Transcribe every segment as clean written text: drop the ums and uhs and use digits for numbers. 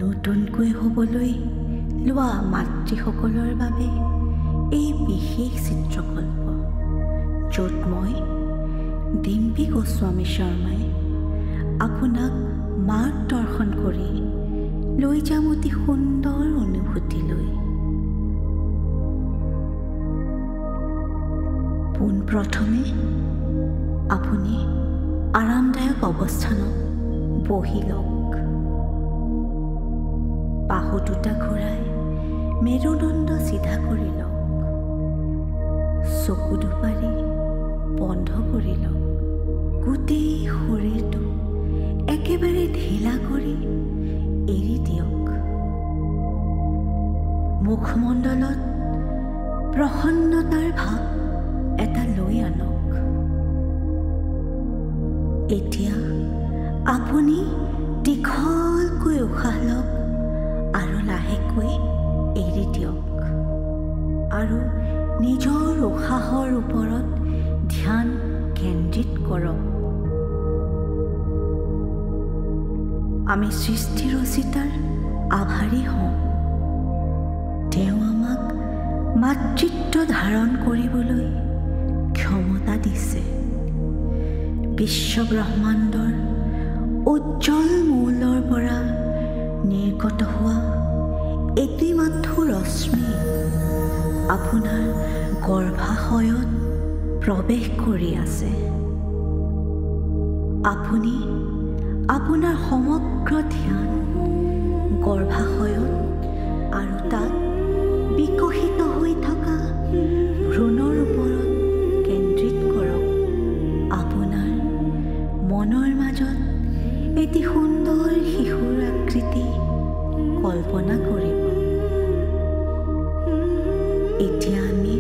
নতুনকৈ হ'বলৈ লোৱা মাতৃসকলৰ বাবে এই বিশেষ চিত্ৰকল্প, য'ত মই ডিম্পী গোস্বামী শৰ্মাই আপোনাক মাৰ্গদৰ্শন কৰি লৈ যাম অতি সুন্দৰ অনুভূতিলৈ। পোনপ্ৰথমে আপুনি আৰামদায়ক অৱস্থানত বহি লওক। বাহু দুটা ঘূৰাই মেৰুদণ্ড চিধা কৰি লওক। চকু দুপাৰি বন্ধ কৰি লওক। গোটেই শৰীৰটো একেবাৰে ঢিলা কৰি এৰি দিয়ক। মুখমণ্ডলত প্ৰসন্নতাৰ ভাৱ এটা লৈ আনক। এতিয়া আপুনি দীঘলকৈ উশাহ লওক আৰু লাহেকৈ এৰি দিয়ক আৰু নিজৰ উশাহৰ ওপৰত ধ্যান কেন্দ্ৰিত কৰক। আমি সৃষ্টি ৰচিতাৰ আভাৰী হওঁ। তেওঁ আমাক মাতৃত্ব ধাৰণ কৰিবলৈ ক্ষমতা দিছে। বিশ্বব্ৰহ্মাণ্ডৰ উজ্জ্বল মৌলৰ পৰা নিৰ্গত হোৱা এটি মাথো ৰশ্মি আপোনাৰ গৰ্ভাশয়ত প্ৰৱেশ কৰি আছে। আপুনি আপোনাৰ সমগ্ৰ ধ্যান গৰ্ভাশয়ত আৰু তাত বিকশিত হৈ থকা ভ্ৰূণৰ ওপৰত কেন্দ্ৰিত কৰক। আপোনাৰ মনৰ মাজত এটি সুন্দৰ শিশুৰ আকৃতি কল্পনা কৰিব। এতিয়া আমি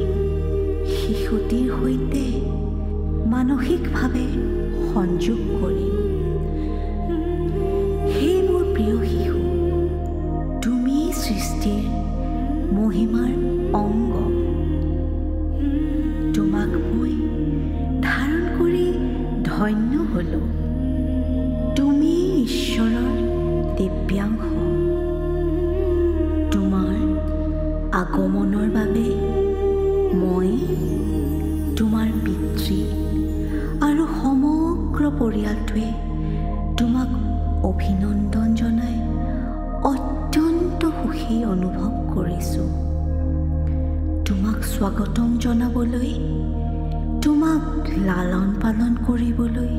শিশুটিৰ সৈতে মানসিকভাৱে সংযোগ কৰিম। সেই মোৰ প্ৰিয় শিশু, তুমি সৃষ্টিৰ মহিমাৰ অংগ। তোমাক মই ধাৰণ কৰি ধন্য হ'লো। তুমি ঈশ্বৰৰ দিব্যাংশ। তোমাৰ আগমনৰ বাবে মই তোমাৰ পিতৃ আৰু সমগ্ৰ পৰিয়ালটোৱে তোমাক অভিনন্দন জনাই অত্যন্ত সুখী অনুভৱ কৰিছোঁ। তোমাক স্বাগতম জনাবলৈ, তোমাক লালন পালন কৰিবলৈ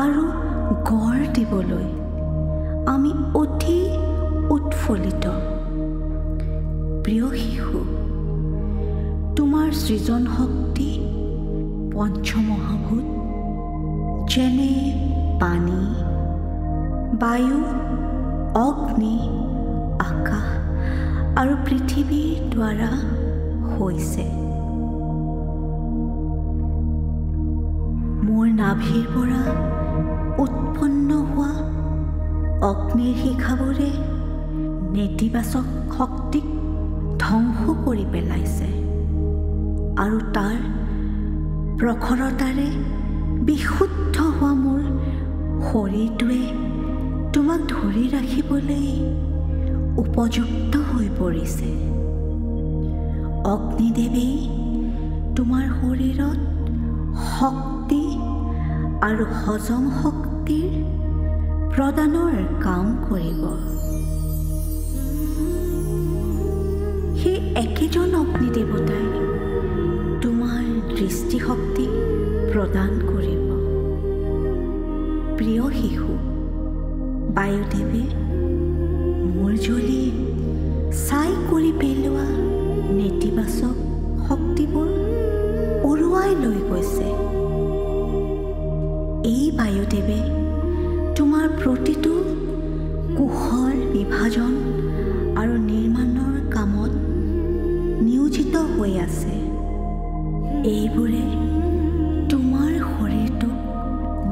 আৰু গঢ় দিবলৈ আমি অতি উৎফুল্লিত। প্ৰিয় শিশু, তোমাৰ সৃজন শক্তি পঞ্চমহাভূত যেনে পানী, বায়ু, অগ্নি, আকাশ আৰু পৃথিৱীৰ দ্বাৰা হৈছে। মোৰ নাভিৰ পৰা উৎপন্ন হোৱা অগ্নিৰ শিখাবোৰে নেতিবাচক শক্তিক ধ্বংস কৰি পেলাইছে আৰু তাৰ প্ৰখৰতাৰে বিশুদ্ধ হোৱা মোৰ শৰীৰটোৱে তোমাক ধৰি ৰাখিবলৈ উপযুক্ত হৈ পৰিছে। অগ্নিদেৱেই তোমাৰ শৰীৰত শক্তি আৰু হজম শক্তিৰ প্ৰদানৰ কাম কৰিব। সেই একেজন অগ্নিদেৱতাই তোমাৰ দৃষ্টিশক্তি প্ৰদান কৰিব। প্ৰিয় শিশু, বায়ুদেৱে মোৰ জ্বলি ছাই কৰি পেলোৱা নেতিবাচক শক্তিবোৰ উৰুৱাই লৈ গৈছে। এই বায়ুদেৱে তোমাৰ প্ৰতিটো কোষৰ বিভাজন আৰু নিৰ্মাণৰ কামত নিয়োজিত হৈ আছে। এইবোৰে তোমাৰ শৰীৰটোক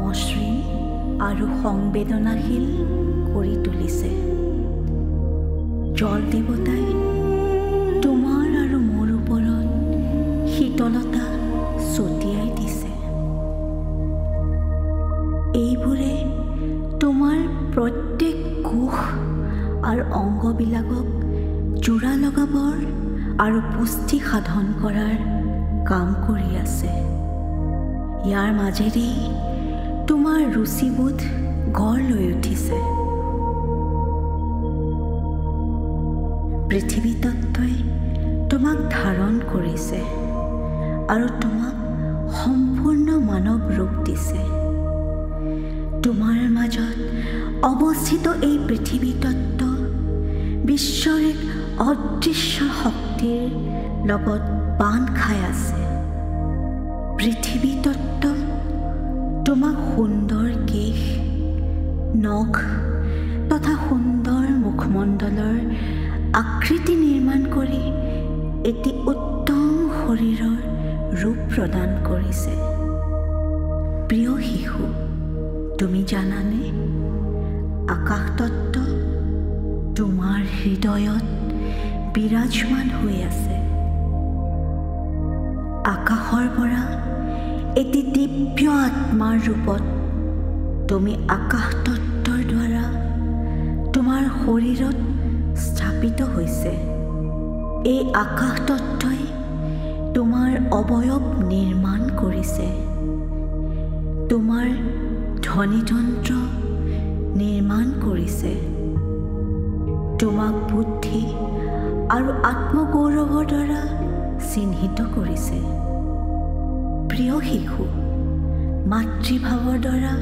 মসৃণ আৰু সংবেদনাশীল কৰি তুলিছে। জল দেৱতাই তোমাৰ আৰু মোৰ ওপৰত শীতলতা ছটিয়াই দিছে। এইবোৰে তোমাৰ প্ৰত্যেক কোষ আৰু অংগবিলাকক জোৰা লগাবৰ আৰু পুষ্টি সাধন কৰাৰ কাম কৰি আছে। ইয়াৰ মাজেদি তোমাৰ ৰুচিবোধ গঢ় লৈ উঠিছে। পৃথিৱী তত্ত্বই তোমাক ধাৰণ কৰিছে আৰু তোমাক সম্পূৰ্ণ মানৱ ৰূপ দিছে। তোমাৰ মাজত অৱস্থিত এই পৃথিৱী তত্ত্ব বিশ্বৰ এক অদৃশ্য শক্তিৰ লগত বান্ধ খাই আছে। পৃথিৱী তত্ত্ব তোমাক সুন্দৰ কেশ, নখ তথা সুন্দৰ মুখমণ্ডলৰ আকৃতি নিৰ্মাণ কৰি এটি উত্তম শৰীৰৰ ৰূপ প্ৰদান কৰিছে। প্ৰিয় শিশু, তুমি জানানে আকাশ তত্ত্ব তোমাৰ হৃদয়ত বিৰাজমান হৈ আছে। আকাশৰ পৰা এটি দিব্য আত্মাৰ ৰূপত তুমি আকাশ তত্ত্বৰ দ্বাৰা তোমাৰ শৰীৰত স্থাপিত হৈছে। এই আকাশ তত্ত্বই তোমাৰ অৱয়ব নিৰ্মাণ কৰিছে, তোমাৰ ধ্বনিতন্ত্ৰ নিৰ্মাণ কৰিছে, তোমাক বুদ্ধি আৰু আত্মগৌৰৱৰ দ্বাৰা চিহ্নিত কৰিছে। প্ৰিয় শিশু, মাতৃভাৱৰ দ্বাৰা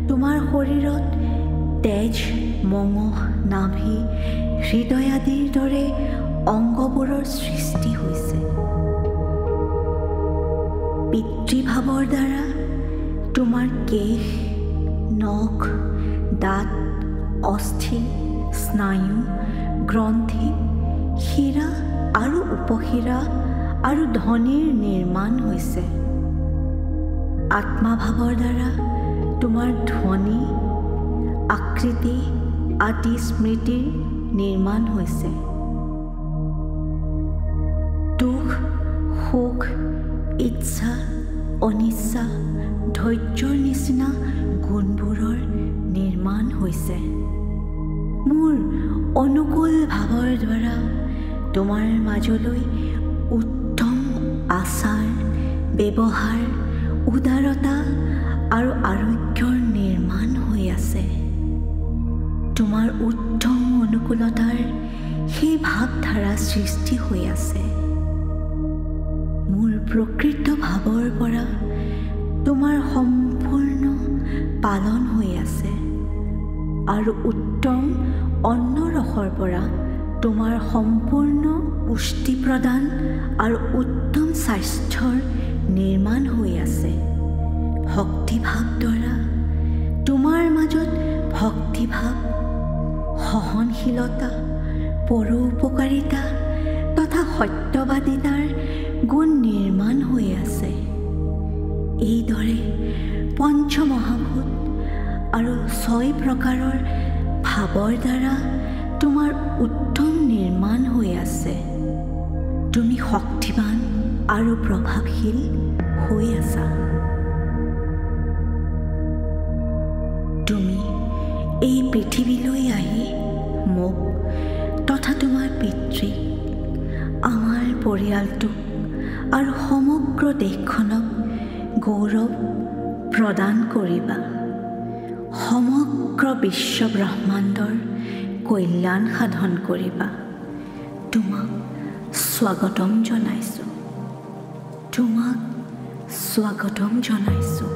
তোমাৰ শৰীৰত তেজ, মঙহ, নাভি, হৃদয় আদিৰ দৰে অংগবোৰৰ সৃষ্টি হৈছে। পিতৃভাৱৰ দ্বাৰা তোমাৰ কেশ, নখ, দাঁত, অস্থি, স্নায়ু, গ্ৰন্থি, শিৰা আৰু উপশিৰা আৰু ধ্বনিৰ নিৰ্মাণ হৈছে। আত্মাভাৱৰ দ্বাৰা তোমাৰ ধ্বনি, আকৃতি আদি স্মৃতিৰ নিৰ্মাণ হৈছে। দুখ, সুখ, ইচ্ছা, অনিচ্ছা, ধৈৰ্যৰ নিচিনা গুণবোৰৰ নিৰ্মাণ হৈছে। মোৰ অনুকূল ভাৱৰ দ্বাৰা তোমাৰ মাজলৈ উত্তম আচাৰ, ব্যৱহাৰ, উদাৰতা আৰু আৰোগ্যৰ নিৰ্মাণ হৈ আছে। তোমাৰ উত্তম অনুকূলতাৰ সেই ভাৱধাৰা সৃষ্টি হৈ আছে। মোৰ প্ৰকৃত ভাৱৰ পৰা তোমাৰ সম্পূৰ্ণ পালন হৈ আছে আৰু উত্তম অন্ন ৰসৰ পৰা তোমাৰ সম্পূৰ্ণ পুষ্টি প্ৰদান আৰু উত্তম স্বাস্থ্যৰ নিৰ্মাণ হৈ আছে। ভক্তিভাৱ দ্বাৰা তোমাৰ মাজত ভক্তিভাৱ, সহনশীলতা, পৰোপকাৰিতা তথা সত্যবাদিতাৰ গুণ নিৰ্মাণ হৈ আছে। এইদৰে পঞ্চমহাভূত আৰু 6 প্ৰকাৰৰ ভাৱৰ দ্বাৰা তোমাৰ উত্তম নিৰ্মাণ হৈ আছে। তুমি শক্তিবান আৰু প্ৰভাৱশীল হৈ আছা। তুমি এই পৃথিৱীলৈ আহি মোক তথা তোমাৰ পিতৃক, আমাৰ পৰিয়ালটোক আৰু সমগ্ৰ দেশখনক গৌৰৱ প্ৰদান কৰিবা। সমগ্ৰ বিশ্ব ব্ৰহ্মাণ্ডৰ কল্যাণ সাধন কৰিবা। তোমাক স্বাগতম জনাইছোঁ। তোমাক স্বাগতম জনাইছোঁ।